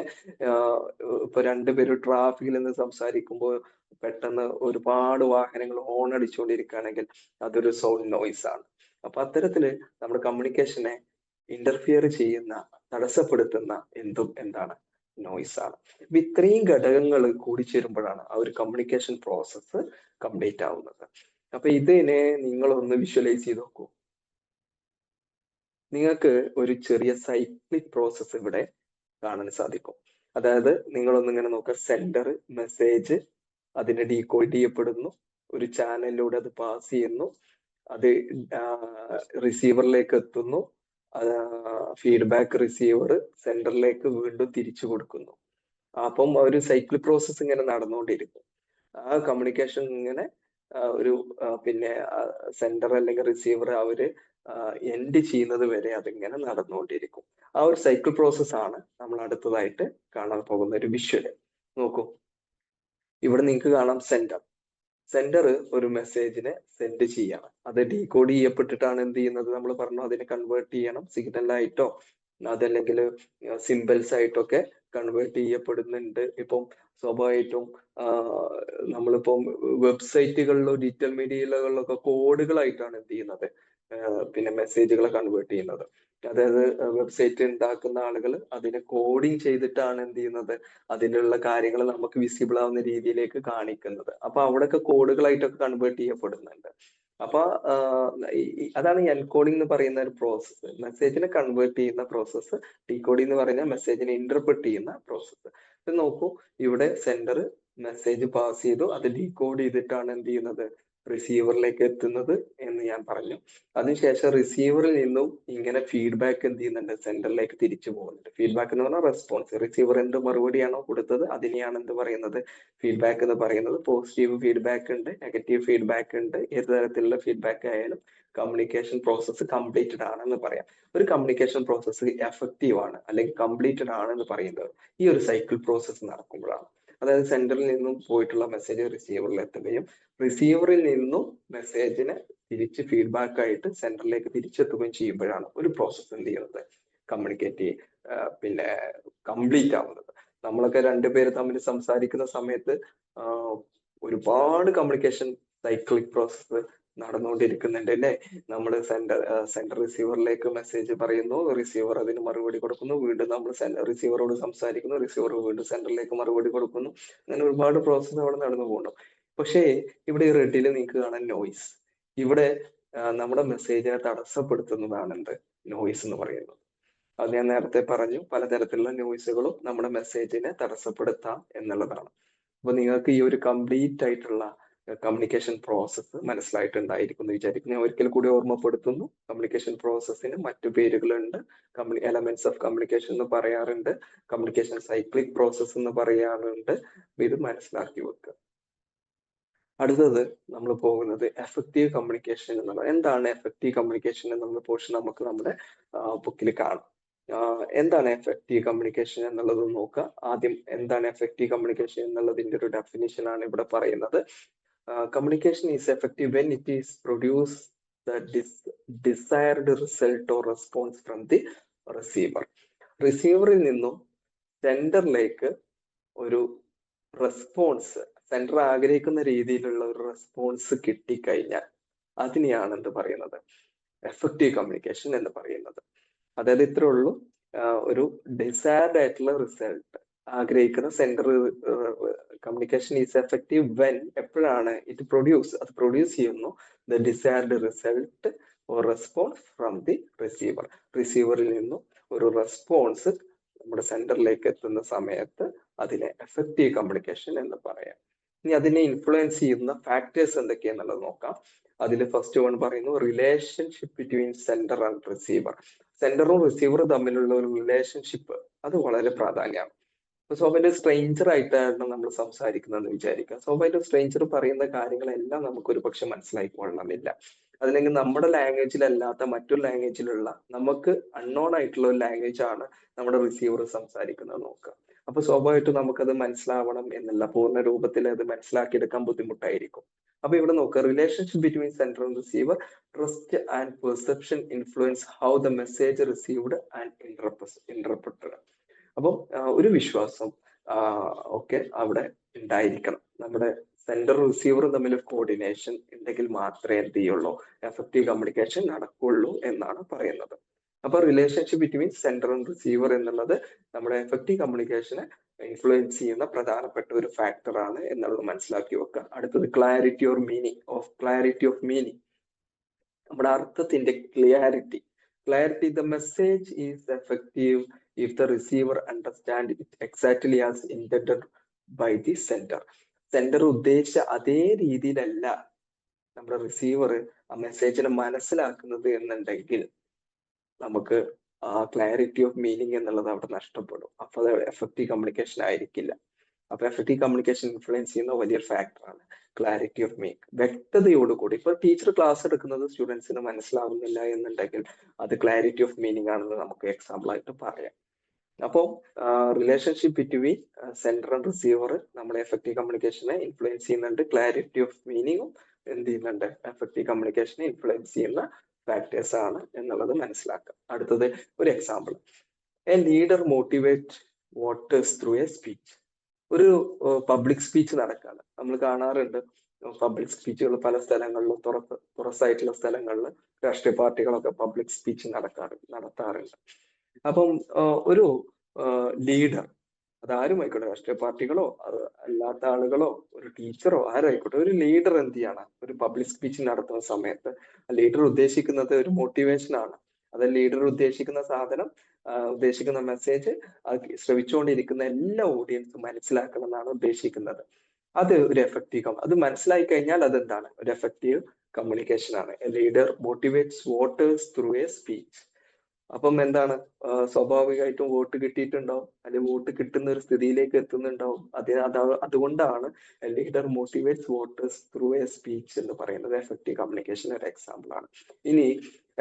ഇപ്പൊ രണ്ടുപേരും ട്രാഫിക്കിൽ നിന്ന് സംസാരിക്കുമ്പോൾ പെട്ടെന്ന് ഒരുപാട് വാഹനങ്ങൾ ഹോൺ അടിച്ചുകൊണ്ടിരിക്കുകയാണെങ്കിൽ അതൊരു സൗണ്ട് നോയ്സ് ആണ്. അപ്പൊ അത്തരത്തില് നമ്മുടെ കമ്മ്യൂണിക്കേഷനെ ഇന്റർഫിയർ ചെയ്യുന്ന, തടസ്സപ്പെടുത്തുന്ന എന്തും എന്താണ്, നോയ്സ് ആണ്. അപ്പൊ ഇത്രയും ഘടകങ്ങൾ കൂടിച്ചേരുമ്പോഴാണ് ആ ഒരു കമ്മ്യൂണിക്കേഷൻ പ്രോസസ്സ് കംപ്ലീറ്റ് ആവുന്നത്. അപ്പൊ ഇതിനെ നിങ്ങളൊന്ന് വിഷ്വലൈസ് ചെയ്ത് നോക്കൂ. നിങ്ങൾക്ക് ഒരു ചെറിയ സൈക്ലിക് പ്രോസസ്സ് ഇവിടെ കാണാൻ സാധിക്കും. അതായത് നിങ്ങളൊന്നിങ്ങനെ നോക്കുക, സെൻഡർ മെസ്സേജ് അതിനെ ഡീകോഡ് ചെയ്യപ്പെടുന്നു, ഒരു ചാനലിലൂടെ അത് പാസ് ചെയ്യുന്നു, അത് റിസീവറിലേക്ക് എത്തുന്നു, ഫീഡ്ബാക്ക് റിസീവർ സെൻഡറിലേക്ക് വീണ്ടും തിരിച്ചു കൊടുക്കുന്നു. അപ്പം ഒരു സൈക്കിൾ പ്രോസസ്സ് ഇങ്ങനെ നടന്നുകൊണ്ടിരിക്കും. ആ കമ്മ്യൂണിക്കേഷൻ ഇങ്ങനെ ഒരു പിന്നെ സെൻഡർ അല്ലെങ്കിൽ റിസീവർ അവര് എൻഡ് ചെയ്യുന്നത് വരെ അതിങ്ങനെ നടന്നുകൊണ്ടിരിക്കും. ആ ഒരു സൈക്കിൾ പ്രോസസ് ആണ് നമ്മൾ അടുത്തതായിട്ട് കാണാൻ പോകുന്ന ഒരു വിഷ്വല്. നോക്കൂ, ഇവിടെ നിങ്ങൾക്ക് കാണാം സെൻഡർ ഒരു മെസ്സേജിനെ സെൻഡ് ചെയ്യണം. അത് ഡീകോഡ് ചെയ്യപ്പെട്ടിട്ടാണ് എന്ത് ചെയ്യുന്നത്, നമ്മൾ പറഞ്ഞു അതിനെ കൺവേർട്ട് ചെയ്യണം, സിഗ്നലായിട്ടോ അതല്ലെങ്കിൽ സിമ്പിൾസ് ആയിട്ടൊക്കെ കൺവേർട്ട് ചെയ്യപ്പെടുന്നുണ്ട്. ഇപ്പം സ്വാഭാവികമായിട്ടും നമ്മളിപ്പം വെബ്സൈറ്റുകളിലോ ഡിജിറ്റൽ മീഡിയകളിലൊക്കെ കോഡുകളായിട്ടാണ് എന്ത് ചെയ്യുന്നത്, പിന്നെ മെസ്സേജുകളെ കൺവേർട്ട് ചെയ്യുന്നത്. അതായത് വെബ്സൈറ്റ് ഉണ്ടാക്കുന്ന ആളുകൾ അതിനെ കോഡിങ് ചെയ്തിട്ടാണ് എന്ത് ചെയ്യുന്നത്, അതിനുള്ള കാര്യങ്ങൾ നമുക്ക് വിസിബിൾ ആവുന്ന രീതിയിലേക്ക് കാണിക്കുന്നത്. അപ്പൊ അവിടെയൊക്കെ കോഡുകളായിട്ടൊക്കെ കൺവേർട്ട് ചെയ്യപ്പെടുന്നുണ്ട്. അപ്പൊ അതാണ് എൻകോഡിംഗ് എന്ന് പറയുന്ന ഒരു പ്രോസസ്സ്. മെസ്സേജിനെ കൺവേർട്ട് ചെയ്യുന്ന പ്രോസസ്സ്. ഡീകോഡിംഗ് എന്ന് പറയുന്ന മെസ്സേജിനെ ഇന്റർപ്രറ്റ് ചെയ്യുന്ന പ്രോസസ്സ്. ഇത് നോക്കൂ, ഇവിടെ സെൻഡർ മെസ്സേജ് പാസ് ചെയ്തു, അത് ഡീകോഡ് ചെയ്തിട്ടാണ് എന്ത് ചെയ്യുന്നത്, റിസീവറിലേക്ക് എത്തുന്നത് എന്ന് ഞാൻ പറഞ്ഞു. അതിനുശേഷം റിസീവറിൽ നിന്നും ഇങ്ങനെ ഫീഡ്ബാക്ക് എന്ത് ചെയ്യുന്നുണ്ട്, സെൻഡറിലേക്ക് തിരിച്ചു പോകുന്നുണ്ട്. ഫീഡ്ബാക്ക് എന്ന് പറഞ്ഞാൽ റെസ്പോൺസ്. റിസീവർ എന്ത് മറുപടിയാണോ കൊടുത്തത് അതിനെയാണ് എന്ത് പറയുന്നത്, ഫീഡ്ബാക്ക് എന്ന് പറയുന്നത്. പോസിറ്റീവ് ഫീഡ്ബാക്ക് ഉണ്ട്, നെഗറ്റീവ് ഫീഡ്ബാക്ക് ഉണ്ട്. ഏത് തരത്തിലുള്ള ഫീഡ്ബാക്ക് ആയാലും കമ്മ്യൂണിക്കേഷൻ പ്രോസസ്സ് കംപ്ലീറ്റഡ് ആണെന്ന് പറയാം. ഒരു കമ്മ്യൂണിക്കേഷൻ പ്രോസസ്സ് എഫക്റ്റീവ് ആണ് അല്ലെങ്കിൽ കംപ്ലീറ്റഡ് ആണെന്ന് പറയുന്നത് ഈ ഒരു സൈക്കിൾ പ്രോസസ്സ് നടക്കുമ്പോഴാണ്. അതായത് സെൻഡറിൽ നിന്നും പോയിട്ടുള്ള മെസ്സേജ് റിസീവറിൽ എത്തുകയും റിസീവറിൽ നിന്നും മെസ്സേജിനെ തിരിച്ച് ഫീഡ്ബാക്ക് ആയിട്ട് സെൻഡറിലേക്ക് തിരിച്ചെത്തുകയും ചെയ്യുമ്പോഴാണ് ഒരു പ്രോസസ്സ് എന്ത് ചെയ്യുന്നത് കമ്മ്യൂണിക്കേറ്റ് പിന്നെ കംപ്ലീറ്റ് ആവുന്നത്. നമ്മളൊക്കെ രണ്ടുപേര് തമ്മിൽ സംസാരിക്കുന്ന സമയത്ത് ഒരുപാട് കമ്മ്യൂണിക്കേഷൻ സൈക്ലിക് പ്രോസസ്സ് നടന്നുകൊണ്ടിരിക്കുന്നുണ്ട് അല്ലേ. നമ്മൾ സെൻഡർ റിസീവറിലേക്ക് മെസ്സേജ് പറയുന്നു, റിസീവർ അതിന് മറുപടി കൊടുക്കുന്നു, വീണ്ടും നമ്മൾ റിസീവറോട് സംസാരിക്കുന്നു, റിസീവർ വീണ്ടും സെൻഡറിലേക്ക് മറുപടി കൊടുക്കുന്നു. അങ്ങനെ ഒരുപാട് പ്രോസസ്സ് അവിടെ നടന്നു പോകുന്നു. പക്ഷേ ഇവിടെ ഈ റെഡിൽ നിങ്ങൾക്ക് കാണാൻ നോയ്സ്. ഇവിടെ നമ്മുടെ മെസ്സേജിനെ തടസ്സപ്പെടുത്തുന്നതാണ് എന്ത് നോയ്സ് എന്ന് പറയുന്നത്. അത് ഞാൻ നേരത്തെ പറഞ്ഞു, പലതരത്തിലുള്ള നോയ്സുകളും നമ്മുടെ മെസ്സേജിനെ തടസ്സപ്പെടുത്താം എന്നുള്ളതാണ്. അപ്പൊ നിങ്ങൾക്ക് ഈ ഒരു കംപ്ലീറ്റ് ആയിട്ടുള്ള കമ്മ്യൂണിക്കേഷൻ പ്രോസസ്സ് മനസ്സിലായിട്ടുണ്ടായിരിക്കും എന്ന് വിചാരിക്കുന്നു. ഞാൻ ഒരിക്കൽ കൂടി ഓർമ്മപ്പെടുത്തുന്നു, കമ്മ്യൂണിക്കേഷൻ പ്രോസസ്സിന് മറ്റു പേരുകളുണ്ട്. എലമെന്റ്സ് ഓഫ് കമ്മ്യൂണിക്കേഷൻ എന്ന് പറയാറുണ്ട്, കമ്മ്യൂണിക്കേഷൻ സൈക്ലിക് പ്രോസസ്സ് എന്ന് പറയാറുണ്ട്. ഇത് മനസ്സിലാക്കി വെക്കുക. അടുത്തത് നമ്മൾ പോകുന്നത് എഫക്റ്റീവ് കമ്മ്യൂണിക്കേഷൻ എന്നുള്ളത്. എന്താണ് എഫക്റ്റീവ് കമ്മ്യൂണിക്കേഷൻ എന്നുള്ള പോർഷൻ നമുക്ക് നമ്മുടെ ബുക്കിൽ കാണാം. എന്താണ് എഫക്റ്റീവ് കമ്മ്യൂണിക്കേഷൻ എന്നുള്ളത് നോക്കുക. ആദ്യം എന്താണ് എഫക്റ്റീവ് കമ്മ്യൂണിക്കേഷൻ എന്നുള്ളതിന്റെ ഒരു ഡെഫിനിഷൻ ആണ് ഇവിടെ പറയുന്നത്. Communication is effective when it is produce the desired result or response from the receiver. റിസീവറിൽ നിന്നും സെൻഡറിലേക്ക് ഒരു റെസ്പോൺസ്, സെൻഡർ ആഗ്രഹിക്കുന്ന രീതിയിലുള്ള ഒരു റെസ്പോൺസ് കിട്ടിക്കഴിഞ്ഞാൽ അതിനെയാണ് എന്ത് പറയുന്നത് എഫക്റ്റീവ് കമ്മ്യൂണിക്കേഷൻ എന്ന് പറയുന്നത്. അതായത് ഇത്രേ ഉള്ളൂ, ഒരു ഡിസൈർഡ് ആയിട്ടുള്ള റിസൾട്ട് ആഗ്രഹിക്കുന്ന sender communication is effective when, എപ്പോഴാണ് അത് പ്രൊഡ്യൂസ് ചെയ്യുന്നു the desired result or response from the receiver. റിസീവറിൽ നിന്നും ഒരു റെസ്പോൺസ് നമ്മുടെ സെൻഡറിലേക്ക് എത്തുന്ന സമയത്ത് അതിനെ എഫക്റ്റീവ് കമ്മ്യൂണിക്കേഷൻ എന്ന് പറയാം. ഇനി അതിനെ ഇൻഫ്ലുവൻസ് ചെയ്യുന്ന ഫാക്ടേഴ്സ് എന്തൊക്കെയാന്നുള്ളത് നോക്കാം. അതിൽ ഫസ്റ്റ് വൺ പറയുന്നു relationship between sender and receiver. സെൻഡറും റിസീവറും തമ്മിലുള്ള ഒരു റിലേഷൻഷിപ്പ് അത് വളരെ പ്രാധാന്യമാണ്. ഇപ്പൊ സ്വാഭാവിക സ്ട്രേഞ്ചർ ആയിട്ടാണ് നമ്മൾ സംസാരിക്കുന്നതെന്ന് വിചാരിക്കുക. സ്വാഭാവിക സ്ട്രേഞ്ചർ പറയുന്ന കാര്യങ്ങളെല്ലാം നമുക്ക് ഒരു പക്ഷെ മനസ്സിലായിക്കൊള്ളണമെന്നില്ല. അതല്ലെങ്കിൽ നമ്മുടെ ലാംഗ്വേജിലല്ലാത്ത മറ്റൊരു ലാംഗ്വേജിലുള്ള നമുക്ക് അൺനോൺ ആയിട്ടുള്ള ഒരു ലാംഗ്വേജ് ആണ് നമ്മുടെ റിസീവർ സംസാരിക്കുന്നത് നോക്കുക. അപ്പൊ സ്വാഭാവികമായിട്ടും നമുക്കത് മനസ്സിലാവണം എന്നല്ല, പൂർണ്ണ രൂപത്തിൽ അത് മനസ്സിലാക്കിയെടുക്കാൻ ബുദ്ധിമുട്ടായിരിക്കും. അപ്പൊ ഇവിടെ നോക്കുക, relationship between sender and receiver, trust and perception influence how the message received and interpreted. അപ്പം ഒരു വിശ്വാസം ഒക്കെ അവിടെ ഉണ്ടായിരിക്കണം. നമ്മുടെ സെൻഡർ റിസീവറും തമ്മിൽ കോർഡിനേഷൻ ഉണ്ടെങ്കിൽ മാത്രമേ എന്ത് ചെയ്യുള്ളൂ എഫക്റ്റീവ് കമ്മ്യൂണിക്കേഷൻ നടക്കുള്ളൂ എന്നാണ് പറയുന്നത്. അപ്പൊ relationship between sender and receiver എന്നുള്ളത് നമ്മുടെ എഫക്റ്റീവ് കമ്മ്യൂണിക്കേഷനെ ഇൻഫ്ലുവൻസ് ചെയ്യുന്ന പ്രധാനപ്പെട്ട ഒരു ഫാക്ടർ ആണ് എന്നുള്ളത് മനസ്സിലാക്കി വെക്കുക. അടുത്തത് ക്ലാരിറ്റി ഓഫ് മീനിങ്. നമ്മുടെ അർത്ഥത്തിന്റെ clarity. The message is effective if the receiver understand it exactly as intended by the sender. Sender ഉദ്ദേശിച്ച അതേ രീതിയിലല്ല നമ്മുടെ റിസീവർ ആ മെസ്സേജിനെ മനസ്സിലാക്കുന്നത് എന്നുണ്ടെങ്കിൽ നമുക്ക് ആ ക്ലാരിറ്റി ഓഫ് മീനിങ് എന്നുള്ളത് അവിടെ നഷ്ടപ്പെടും. അപ്പൊ അത് എഫക്റ്റീവ് കമ്മ്യൂണിക്കേഷൻ ആയിരിക്കില്ല. അപ്പൊ എഫക്റ്റീവ് കമ്മ്യൂണിക്കേഷൻ ഇൻഫ്ലുവൻസ് ചെയ്യുന്ന വലിയൊരു ഫാക്ടറാണ് ക്ലാരിറ്റി ഓഫ് മീനിങ്. വ്യക്തതയോടുകൂടി ഇപ്പൊ ടീച്ചർ ക്ലാസ് എടുക്കുന്നത് സ്റ്റുഡൻസിന് മനസ്സിലാവുന്നില്ല എന്നുണ്ടെങ്കിൽ അത് ക്ലാരിറ്റി ഓഫ് മീനിങ് ആണെന്ന് നമുക്ക് എക്സാമ്പിൾ ആയിട്ട് പറയാം. അപ്പോൾ relationship between sender and receiver നമ്മുടെ എഫക്റ്റീവ് കമ്മ്യൂണിക്കേഷനെ ഇൻഫ്ലുവൻസ് ചെയ്യുന്നുണ്ട്. ക്ലാരിറ്റി ഓഫ് മീനിങ്ങും എന്ത് ചെയ്യുന്നുണ്ട് എഫക്റ്റീവ് കമ്മ്യൂണിക്കേഷനെ ഇൻഫ്ലുവൻസ് ചെയ്യുന്ന ഫാക്ടേഴ്സ് ആണ് എന്നുള്ളത് മനസ്സിലാക്കാം. അടുത്തത് ഒരു example, A leader motivate voters through a speech. ഒരു പബ്ലിക് സ്പീച്ച് നടക്കാണ്. നമ്മൾ കാണാറുണ്ട് പബ്ലിക് സ്പീച്ചുകൾ പല സ്ഥലങ്ങളിലും, തുറസായിട്ടുള്ള സ്ഥലങ്ങളിൽ രാഷ്ട്രീയ പാർട്ടികളൊക്കെ പബ്ലിക് സ്പീച്ച് നടത്താറുണ്ട്. അപ്പം ഒരു ലീഡർ, അതാരും ആയിക്കോട്ടെ, രാഷ്ട്രീയ പാർട്ടികളോ അല്ലാത്ത ആളുകളോ ഒരു ടീച്ചറോ ആരായിക്കോട്ടെ, ഒരു ലീഡർ എന്ത് ചെയ്യണം ഒരു പബ്ലിക് സ്പീച്ച് നടത്തുന്ന സമയത്ത് ലീഡർ ഉദ്ദേശിക്കുന്നത് ഒരു മോട്ടിവേഷൻ ആണ്. അത് ലീഡർ ഉദ്ദേശിക്കുന്ന സാധനം, ഉദ്ദേശിക്കുന്ന മെസ്സേജ് ശ്രവിച്ചുകൊണ്ടിരിക്കുന്ന എല്ലാ ഓഡിയൻസും മനസ്സിലാക്കണം എന്നാണ് ഉദ്ദേശിക്കുന്നത്. അത് ഒരു എഫക്റ്റീവ്, അത് മനസ്സിലായി കഴിഞ്ഞാൽ അതെന്താണ് ഒരു എഫക്റ്റീവ് കമ്മ്യൂണിക്കേഷൻ ആണ്. Leader motivates voters through a speech. അപ്പം എന്താണ്, സ്വാഭാവികമായിട്ടും വോട്ട് കിട്ടിയിട്ടുണ്ടാവും, അല്ലെങ്കിൽ വോട്ട് കിട്ടുന്ന ഒരു സ്ഥിതിയിലേക്ക് എത്തുന്നുണ്ടാവും. അതുകൊണ്ടാണ് leader motivates voters through a speech എന്ന് പറയുന്നത് എഫക്റ്റീവ് കമ്മ്യൂണിക്കേഷൻ ഒരു എക്സാമ്പിൾ ആണ്. ഇനി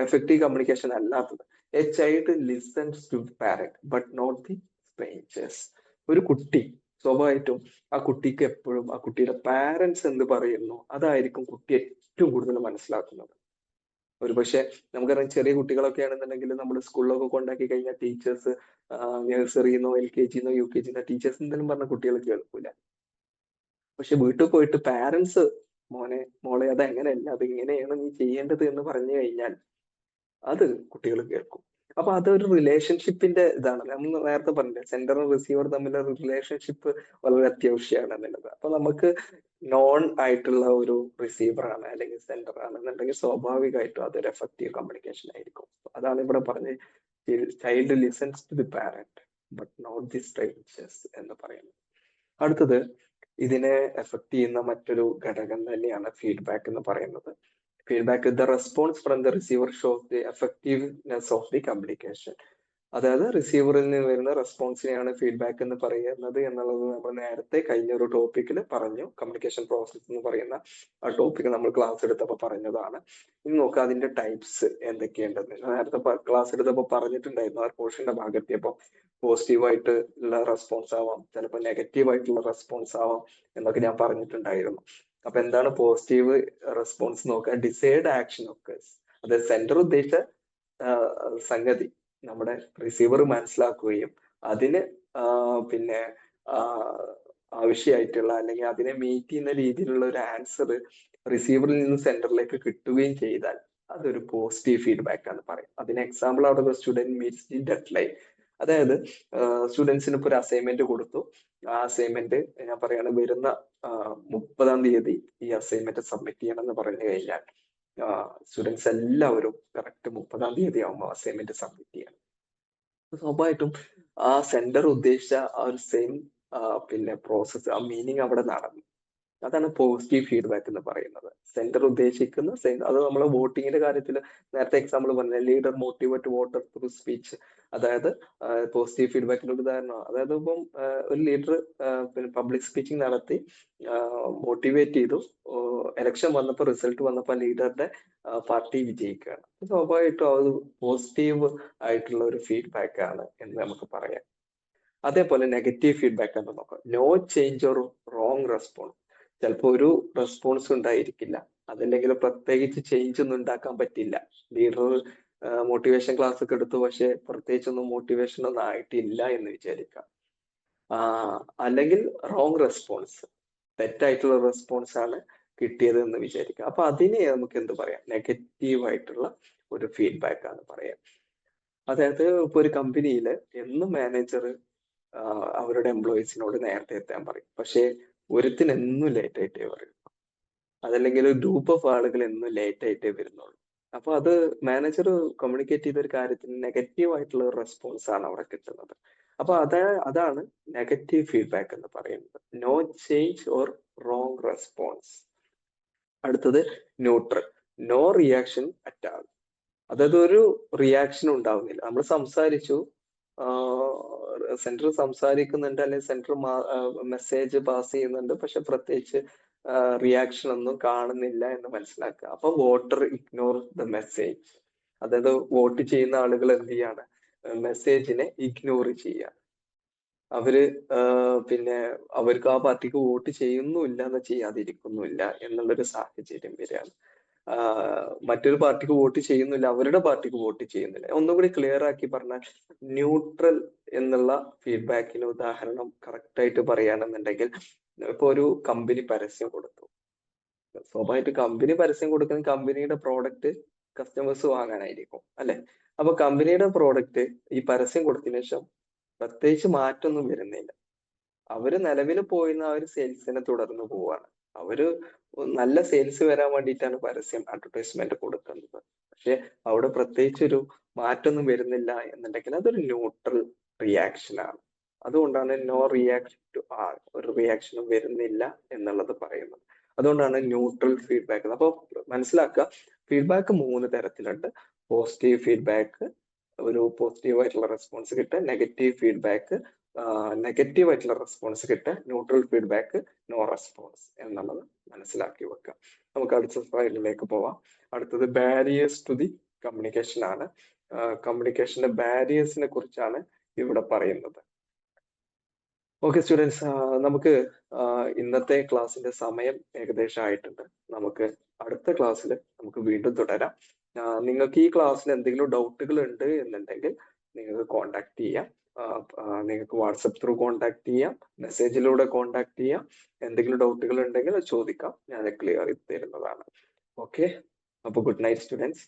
എഫക്റ്റീവ് കമ്മ്യൂണിക്കേഷൻ അല്ലാത്തത്, a child listens to parent but not the strangers. ഒരു കുട്ടി സ്വാഭാവികമായിട്ടും ആ കുട്ടിക്ക് എപ്പോഴും ആ കുട്ടിയുടെ പാരന്റ്സ് എന്ത് പറയുന്നു അതായിരിക്കും കുട്ടി ഏറ്റവും കൂടുതൽ മനസ്സിലാക്കുന്നത്. ഒരുപക്ഷെ നമുക്കറിയാം ചെറിയ കുട്ടികളൊക്കെ ആണെന്നുണ്ടെങ്കിൽ നമ്മൾ സ്കൂളിലൊക്കെ കൊണ്ടാക്കി കഴിഞ്ഞാൽ ടീച്ചേഴ്സ് നഴ്സറിന്നോ LKG-ന്നോ UKG-ന്നോ ടീച്ചേഴ്സ് എന്തെങ്കിലും പറഞ്ഞ കുട്ടികൾ കേൾക്കൂല. പക്ഷെ വീട്ടിൽ പോയിട്ട് പാരന്റ്സ് മോളെ അത് അങ്ങനെയല്ല, അത് ഇങ്ങനെയാണ് നീ ചെയ്യേണ്ടത് എന്ന് പറഞ്ഞു കഴിഞ്ഞാൽ അത് കുട്ടികൾ കേൾക്കും. അപ്പൊ അതൊരു റിലേഷൻഷിപ്പിന്റെ ഇതാണ്. നമ്മൾ നേരത്തെ പറഞ്ഞില്ലേ, സെൻഡറും റിസീവർ തമ്മിലുള്ള റിലേഷൻഷിപ്പ് വളരെ അത്യാവശ്യമാണ് എന്നുള്ളത്. അപ്പൊ നമുക്ക് നോൺ ആയിട്ടുള്ള ഒരു റിസീവർ ആണ് അല്ലെങ്കിൽ സെൻഡർ ആണെന്നുണ്ടെങ്കിൽ സ്വാഭാവികമായിട്ടും അതൊരു എഫക്റ്റീവ് കമ്മ്യൂണിക്കേഷൻ ആയിരിക്കും. അതാണ് ഇവിടെ പറഞ്ഞത്, child listens to the parent but not the strangers എന്ന് പറയുന്നത്. അടുത്തത് ഇതിനെ എഫക്ട് ചെയ്യുന്ന മറ്റൊരു ഘടകം തന്നെയാണ് ഫീഡ്ബാക്ക് എന്ന് പറയുന്നത്. Feedback, the response from the receiver shows the effectiveness of the communication. അതായത് റിസീവറിൽ നിന്ന് വരുന്ന റെസ്പോൺസിനെയാണ് ഫീഡ്ബാക്ക് എന്ന് പറയുന്നത് എന്നുള്ളത് നമ്മൾ നേരത്തെ കഴിഞ്ഞ ഒരു ടോപ്പിക്കിൽ പറഞ്ഞു. കമ്മ്യൂണിക്കേഷൻ പ്രോസസ് എന്ന് പറയുന്ന ആ ടോപ്പിക് നമ്മൾ ക്ലാസ് എടുത്തപ്പോൾ പറഞ്ഞതാണ്. ഇനി നോക്കുക അതിന്റെ ടൈപ്സ് എന്തൊക്കെയുണ്ടെന്ന്. നേരത്തെ ക്ലാസ് എടുത്തപ്പോൾ പറഞ്ഞിട്ടുണ്ടായിരുന്നു. ആ പോർഷന്റെ ഭാഗത്തെയപ്പോൾ പോസിറ്റീവായിട്ട് ഉള്ള റെസ്പോൺസ് ആവാം, ചിലപ്പോൾ നെഗറ്റീവ് ആയിട്ടുള്ള റെസ്പോൺസ് ആവാം എന്നൊക്കെ ഞാൻ പറഞ്ഞിട്ടുണ്ടായിരുന്നു. അപ്പൊ എന്താണ് പോസിറ്റീവ് റെസ്പോൺസ് നോക്കുക, ഡിസൈഡ് ആക്ഷൻ ഒക്കേഴ്സ്. അതായത് സെന്റർ ഉദ്ദേശിച്ച സംഗതി നമ്മുടെ റിസീവർ മനസ്സിലാക്കുകയും അതിന് പിന്നെ ആവശ്യമായിട്ടുള്ള അല്ലെങ്കിൽ അതിനെ മീറ്റ് ചെയ്യുന്ന രീതിയിലുള്ള ഒരു ആൻസർ റിസീവറിൽ നിന്ന് സെന്ററിലേക്ക് കിട്ടുകയും ചെയ്താൽ അതൊരു പോസിറ്റീവ് ഫീഡ്ബാക്ക് ആണ് പറയും. അതിന് എക്സാമ്പിൾ അവിടെ student meats the dead line. അതായത് സ്റ്റുഡൻസിന് ഇപ്പോൾ ഒരു അസൈൻമെന്റ് കൊടുത്തു. ആ അസൈൻമെന്റ് ഞാൻ പറയാണ് വരുന്ന 30-ാം തീയതി ഈ അസൈൻമെന്റ് സബ്മിറ്റ് ചെയ്യണം എന്ന് പറഞ്ഞു കഴിഞ്ഞാൽ സ്റ്റുഡൻസ് എല്ലാവരും കറക്റ്റ് 30-ാം തീയതി ആകുമ്പോൾ അസൈൻമെന്റ് സബ്മിറ്റ് ചെയ്യണം. സ്വാഭാവികമായിട്ടും ആ സെന്റർ ഉദ്ദേശിച്ച ആ ഒരു സെയിം പിന്നെ പ്രോസസ്സ്, ആ മീനിങ് അവിടെ നടന്നു. അതാണ് പോസിറ്റീവ് ഫീഡ്ബാക്ക് എന്ന് പറയുന്നത്. സെന്റർ ഉദ്ദേശിക്കുന്ന സെയിം. അത് നമ്മൾ വോട്ടിങ്ങിന്റെ കാര്യത്തിൽ നേരത്തെ എക്സാമ്പിൾ പറഞ്ഞ leader motivate voter through speech. അതായത് പോസിറ്റീവ് ഫീഡ്ബാക്കിന്റെ ഒരു ഉദാഹരണം. അതായത് ഇപ്പം ഒരു ലീഡർ പിന്നെ പബ്ലിക് സ്പീച്ചിങ് നടത്തി മോട്ടിവേറ്റ് ചെയ്തു. എലക്ഷൻ വന്നപ്പോൾ റിസൾട്ട് വന്നപ്പോൾ ലീഡറുടെ പാർട്ടി വിജയിക്കുകയാണ്. സ്വാഭാവികമായിട്ടും അത് പോസിറ്റീവ് ആയിട്ടുള്ള ഒരു ഫീഡ്ബാക്ക് ആണ് എന്ന് നമുക്ക് പറയാം. അതേപോലെ നെഗറ്റീവ് ഫീഡ്ബാക്ക് എന്ന് നോക്കാം. No change or wrong response. ചിലപ്പോൾ ഒരു റെസ്പോൺസ് ഉണ്ടായിരിക്കില്ല, അതല്ലെങ്കിൽ പ്രത്യേകിച്ച് ചേഞ്ച് ഒന്നും ഉണ്ടാക്കാൻ പറ്റില്ല. ലീഡർ മോട്ടിവേഷൻ ക്ലാസ് ഒക്കെ എടുത്തു, പക്ഷെ പ്രത്യേകിച്ചൊന്നും മോട്ടിവേഷൻ ഒന്നും ആയിട്ടില്ല എന്ന് വിചാരിക്കാം. അല്ലെങ്കിൽ റോങ് റെസ്പോൺസ്, തെറ്റായിട്ടുള്ള റെസ്പോൺസ് ആണ് കിട്ടിയത് എന്ന് വിചാരിക്കാം. അപ്പൊ അതിനെ നമുക്ക് എന്ത് പറയാം, നെഗറ്റീവ് ആയിട്ടുള്ള ഒരു ഫീഡ്ബാക്ക് ആണ് പറയാം. അതായത് ഇപ്പൊ ഒരു കമ്പനിയിൽ എന്നും മാനേജർ അവരുടെ എംപ്ലോയീസിനോട് നേരത്തെ എത്താൻ പറയും, പക്ഷെ ഒരുത്തിന് എന്നും ലേറ്റ് ആയിട്ടേ പറയും. അതല്ലെങ്കിൽ ഒരു ഗ്രൂപ്പ് ഓഫ് ആളുകൾ എന്നും ലേറ്റ് ആയിട്ടേ വരുന്നുള്ളൂ. അപ്പൊ അത് മാനേജർ കമ്മ്യൂണിക്കേറ്റ് ചെയ്ത ഒരു കാര്യത്തിന് നെഗറ്റീവ് ആയിട്ടുള്ള ഒരു റെസ്പോൺസ് ആണ് അവിടെ കിട്ടുന്നത്. അപ്പൊ അതാണ് നെഗറ്റീവ് ഫീഡ്ബാക്ക് എന്ന് പറയുന്നത്. No change or wrong response. അടുത്തത് neutral, no reaction at all. അതായത് ഒരു റിയാക്ഷൻ ഉണ്ടാവുന്നില്ല. നമ്മൾ സംസാരിച്ചു, സെന്റർ സംസാരിക്കുന്നുണ്ട് അല്ലെങ്കിൽ സെന്റർ മെസ്സേജ് പാസ് ചെയ്യുന്നുണ്ട്, പക്ഷെ പ്രത്യേകിച്ച് റിയാക്ഷൻ ഒന്നും കാണുന്നില്ല എന്ന് മനസ്സിലാക്കുക. അപ്പൊ വോട്ടർ ഇഗ്നോർ ദ മെസ്സേജ്. അതായത് വോട്ട് ചെയ്യുന്ന ആളുകൾ എന്ത് ചെയ്യാണ്, മെസ്സേജിനെ ഇഗ്നോർ ചെയ്യുക. അവര് പിന്നെ അവർക്ക് ആ പാർട്ടിക്ക് വോട്ട് ചെയ്യുന്നുമില്ല എന്ന് ചെയ്യാതിരിക്കുന്നുമില്ല എന്നുള്ളൊരു സാഹചര്യം വരികയാണ്. മറ്റൊരു പാർട്ടിക്ക് വോട്ട് ചെയ്യുന്നില്ല, അവരുടെ പാർട്ടിക്ക് വോട്ട് ചെയ്യുന്നില്ല. ഒന്നുകൂടി ക്ലിയർ ആക്കി പറഞ്ഞാൽ, ന്യൂട്രൽ എന്നുള്ള ഫീഡ്ബാക്കിന് ഉദാഹരണം കറക്റ്റ് ആയിട്ട് പറയുകയാണെന്നുണ്ടെങ്കിൽ, ഇപ്പൊ ഒരു കമ്പനി പരസ്യം കൊടുത്തു. സ്വാഭാവികമായിട്ട് കമ്പനി പരസ്യം കൊടുക്കുന്ന കമ്പനിയുടെ പ്രോഡക്റ്റ് കസ്റ്റമേഴ്സ് വാങ്ങാനായിരിക്കും, അല്ലെ? അപ്പൊ കമ്പനിയുടെ പ്രോഡക്റ്റ് ഈ പരസ്യം കൊടുത്തതിനു ശേഷം പ്രത്യേകിച്ച് മാറ്റമൊന്നും വരുന്നില്ല. അവര് നിലവിൽ പോയിരുന്ന ആ ഒരു സെയിൽസിനെ തുടർന്ന് പോവാണ്. അവര് നല്ല സെയിൽസ് വരാൻ വേണ്ടിയിട്ടാണ് പരസ്യം അഡ്വർടൈസ്മെന്റ് കൊടുക്കുന്നത്. പക്ഷെ അവിടെ പ്രത്യേകിച്ച് ഒരു മാറ്റമൊന്നും വരുന്നില്ല എന്നുണ്ടെങ്കിൽ അതൊരു ന്യൂട്രൽ റിയാക്ഷൻ ആണ്. അതുകൊണ്ടാണ് നോ റിയാക്ഷൻ ടു ആൾ, ഒരു റിയാക്ഷനും വരുന്നില്ല എന്നുള്ളത് പറയുന്നത്. അതുകൊണ്ടാണ് ന്യൂട്രൽ ഫീഡ്ബാക്ക്. അപ്പൊ മനസ്സിലാക്കുക, ഫീഡ്ബാക്ക് 3 തരത്തിലുണ്ട്. പോസിറ്റീവ് ഫീഡ്ബാക്ക്, ഒരു പോസിറ്റീവ് ആയിട്ടുള്ള റെസ്പോൺസ് കിട്ടുക. നെഗറ്റീവ് ഫീഡ്ബാക്ക്, നെഗറ്റീവ് ആയിട്ടുള്ള റെസ്പോൺസ് കിട്ടുക. ന്യൂട്രൽ ഫീഡ്ബാക്ക്, നോ റെസ്പോൺസ് എന്നുള്ളത് മനസ്സിലാക്കി വെക്കുക. നമുക്ക് അടുത്ത സ്ലൈഡിലേക്ക് പോവാം. അടുത്തത് ബാരിയേഴ്സ് ടു ദി കമ്മ്യൂണിക്കേഷൻ ആണ്. കമ്മ്യൂണിക്കേഷന്റെ ബാരിയേഴ്സിനെ കുറിച്ചാണ് ഇവിടെ പറയുന്നത്. ഓക്കെ സ്റ്റുഡൻസ്, നമുക്ക് ഇന്നത്തെ ക്ലാസ്സിന്റെ സമയം ഏകദേശം ആയിട്ടുണ്ട്. നമുക്ക് അടുത്ത ക്ലാസ്സിൽ നമുക്ക് വീണ്ടും തുടരാം. നിങ്ങൾക്ക് ഈ ക്ലാസ്സിൽ എന്തെങ്കിലും ഡൗട്ടുകൾ ഉണ്ട് എന്നുണ്ടെങ്കിൽ നിങ്ങൾക്ക് കോണ്ടാക്ട് ചെയ്യാം. നിങ്ങൾക്ക് വാട്സപ്പ് ത്രൂ കോണ്ടാക്ട് ചെയ്യാം, മെസ്സേജിലൂടെ കോണ്ടാക്ട് ചെയ്യാം. എന്തെങ്കിലും ഡൗട്ടുകൾ ഉണ്ടെങ്കിൽ ചോദിക്കാം, ഞാൻ ക്ലിയർ ചെയ്ത് തരുന്നതാണ്. ഓക്കെ, അപ്പോൾ ഗുഡ് നൈറ്റ് സ്റ്റുഡൻസ്.